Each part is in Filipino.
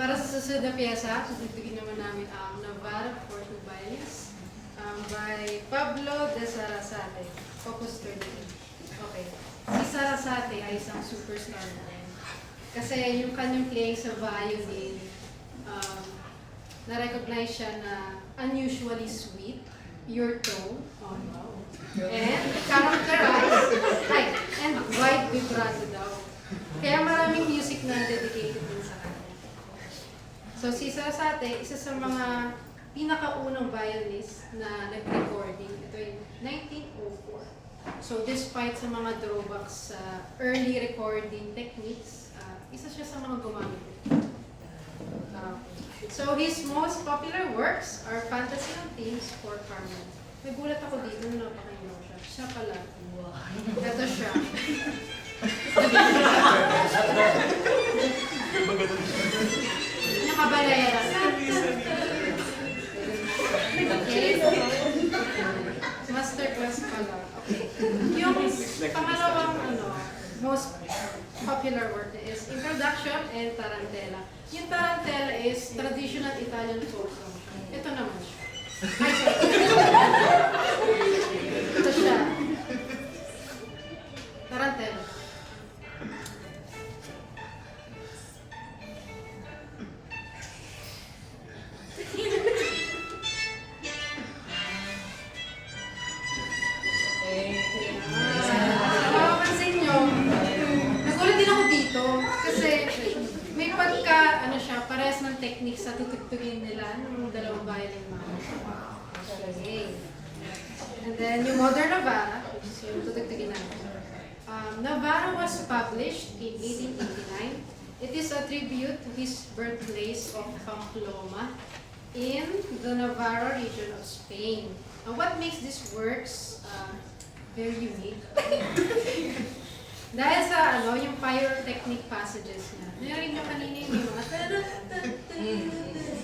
para sa susunod na piyesa, tutugtugin naman namin ang Navarra for Two Violins by Pablo de Sarasate, Opus 38. Okay. Si Sarasate ay isang superstar na rin. Kasi yung kanyang playing sa violin, na-recognize siya na unusually sweet, pure tone, and characterized, and wide vibrato daw. Kaya maraming music na dedicated din sa kanya. So si Sarasate, isa sa mga pinakaunang violinist na nag-recording. Ito yung 1904. So despite sa mga drawbacks sa early recording techniques, isa siya sa mga gumamit. So his most popular works are fantasy and themes for Carmen. Nagulat ako dito nung napakinggan ko siya. Siya pala. Ito siya. Nakabalera. Okay. Masterclass pala. Okay. Yung pangalawang most popular work is Introduction and Tarantella. Yung Tarantella is traditional Italian folk song. Ito naman siya. Ay, sorry. Ito siya. Tarantella. Mapapansin nyo, nagulat din ako dito kasi may pagka, parehas ng technique sa tutugtugin nila ng dalawang violin man. Okay. And then yung Modern Navarra, which is yung tutugtugin natin. Navarra was published in 1889. It is a tribute to his birthplace of Pamplona in the Navarra region of Spain. What makes these works very unique? Dahil sa yung pyrotechnic passages niya. Meron yung kanina yung mga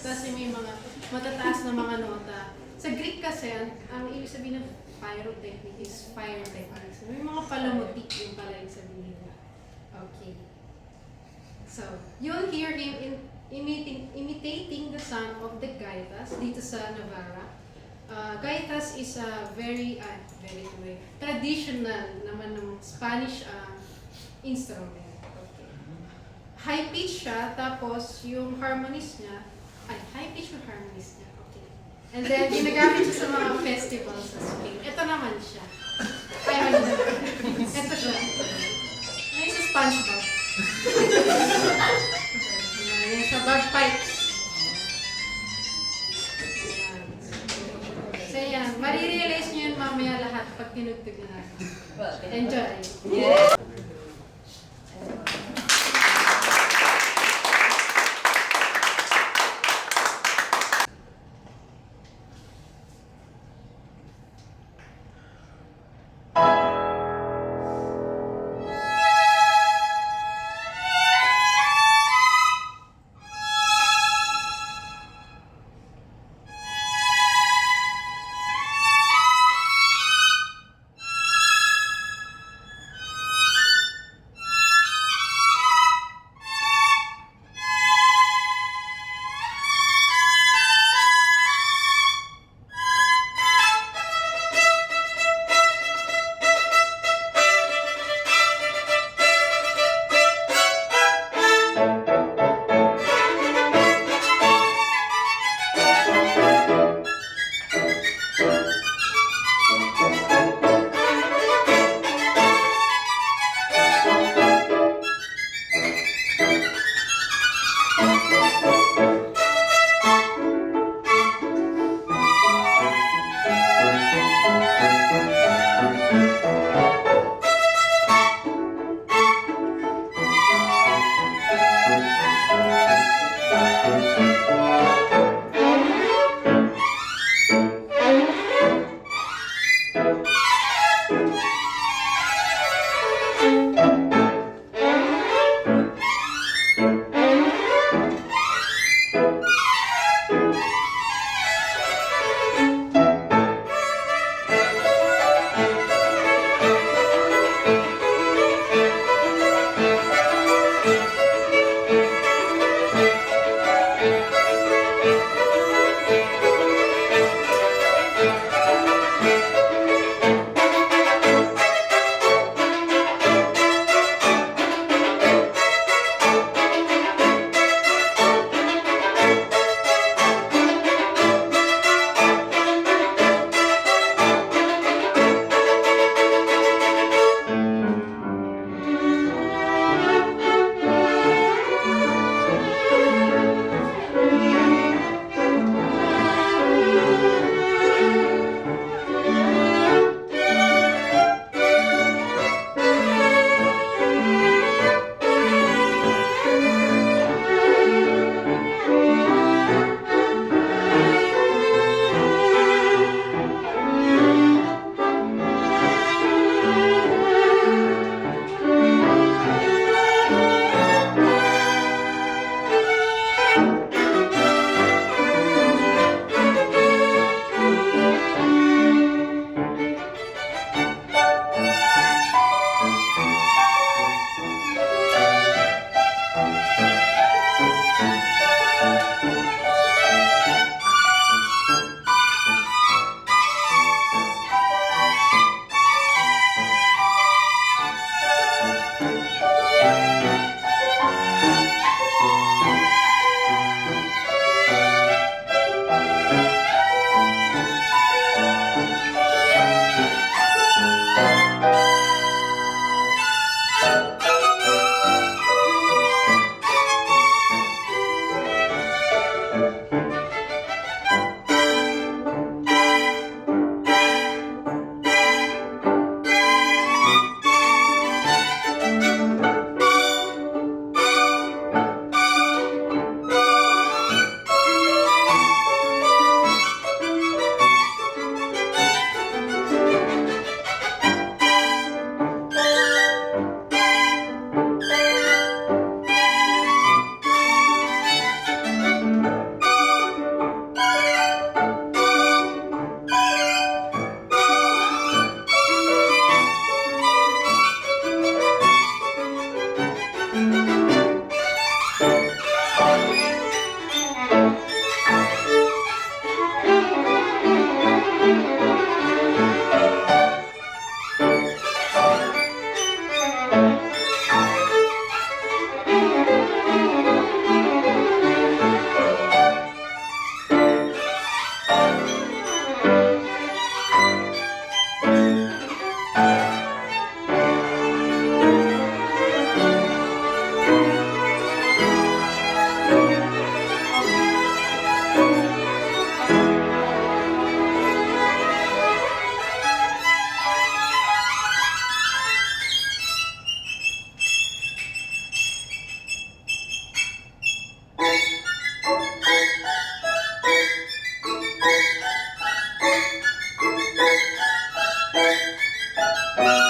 tapos may mga matataas na mga nota. Sa Greek kasi, ang ibig sabihin ng pyrotechnic is fire techniques. May mga palamutik yung pala yung sabihin niya. Okay. So, you'll hear him imitating the sound of the gaitas dito sa Navarra. Gaitas is a very traditional naman ng Spanish instrument. Okay. High pitch siya, tapos yung harmonies niya, high pitch yung harmonies niya. Okay. And then, ginagamit siya sa mga festivals sa Spain. Ito naman siya. Ito siya. Ay, sa SpongeBob. Yan sa bagpipes. So yan, marirealize nyo yun mamaya lahat pag tinugtog na natin. Enjoy! Yeah. Bye.